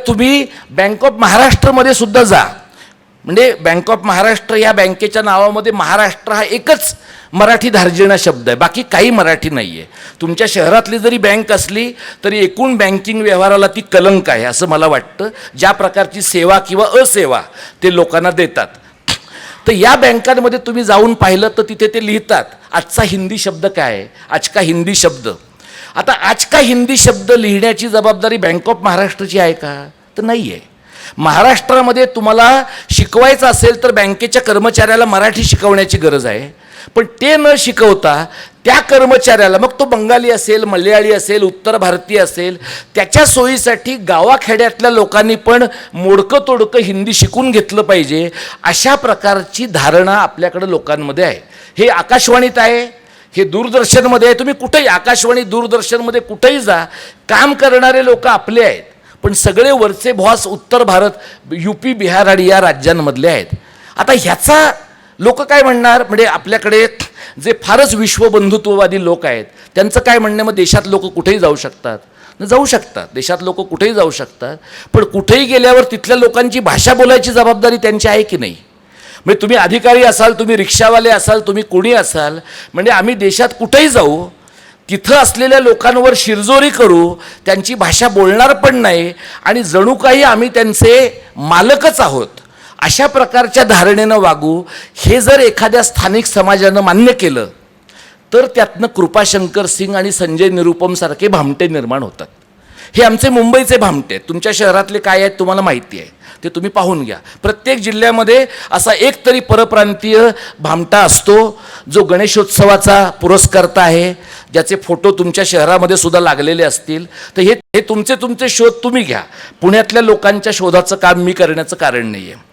तुम्ही bank of महाराष्ट्रमध्ये सुद्धा जा, म्हणजे बँक ऑफ महाराष्ट्र या बँकेच्या नावामध्ये महाराष्ट्र हा एकच मराठी धार्जिणा शब्द आहे, बाकी काही मराठी नाही आहे. तुमच्या शहरातली जरी बँक असली तरी एकूण बँकिंग व्यवहाराला ती कलंक आहे असं मला वाटतं, ज्या प्रकारची सेवा किंवा असेवा ते लोकांना देतात. तर या बँकांमध्ये तुम्ही जाऊन पाहिलं तर तिथे ते लिहितात आजचा हिंदी शब्द काय आहे, आज का हिंदी शब्द. आता आज का हिंदी शब्द लिहिण्याची जबाबदारी बँक ऑफ महाराष्ट्राची आहे का, तर नाही आहे. महाराष्ट्रामध्ये तुम्हाला शिकवायचं असेल तर बँकेच्या कर्मचाऱ्याला मराठी शिकवण्याची गरज आहे, पण ते न शिकवता त्या कर्मचाऱ्याला, मग तो बंगाली असेल, मल्याळी असेल, उत्तर भारतीय असेल, त्याच्या सोयीसाठी गावाखेड्यातल्या लोकांनी पण मोडकं तोडकं हिंदी शिकून घेतलं पाहिजे, अशा प्रकारची धारणा आपल्याकडं लोकांमध्ये आहे. हे आकाशवाणीत आहे, हे दूरदर्शनमध्ये आहे. तुम्ही कुठेही आकाशवाणी दूरदर्शनमध्ये कुठेही जा, काम करणारे लोक आपले आहेत, पण सगळे वरचे बॉस उत्तर भारत, UP, बिहार आणि या राज्यांमधले आहेत. आता ह्याचा लोक काय म्हणणार, म्हणजे आपल्याकडे जे फारच विश्वबंधुत्ववादी लोक आहेत त्यांचं काय म्हणणं, मग देशात लोक कुठेही जाऊ शकतात, जाऊ शकतात, देशात लोक कुठेही जाऊ शकतात, पण कुठेही गेल्यावर तिथल्या लोकांची भाषा बोलायची जबाबदारी त्यांची आहे की नाही. म्हणजे तुम्ही अधिकारी असाल, तुम्ही रिक्षावाले असाल, तुम्ही कोणी असाल, म्हणजे आम्ही देशात कुठेही जाऊ, तिथं असलेल्या लोकांवर शिरजोरी करू, त्यांची भाषा बोलणार पण नाही आणि जणू काही आम्ही त्यांचे मालकच आहोत, अशा प्रकारच्या धारणेनं वागू. हे जर एखाद्या स्थानिक समाजानं मान्य केलं तर त्यातनं कृपाशंकर सिंग आणि संजय निरुपमसारखे भामटे निर्माण होतात. हे आमचे मुंबईचे भामटे आहेत. तुमच्या शहरातले काय आहेत तुम्हाला माहिती आहे, ते तुम्ही पाहून घ्या. प्रत्येक जिल्ह्यामध्ये असा एक तरी परप्रांतीय भामटा असतो जो गणेशोत्सवाचा पुरस्कर्ता आहे, ज्याचे फोटो तुमच्या शहरामध्ये सुद्धा लागलेले असतील. तर हे तुमचे शोध तुम्ही घ्या. पुण्यातल्या लोकांच्या शोधाचं काम मी करण्याचं कारण नाही आहे.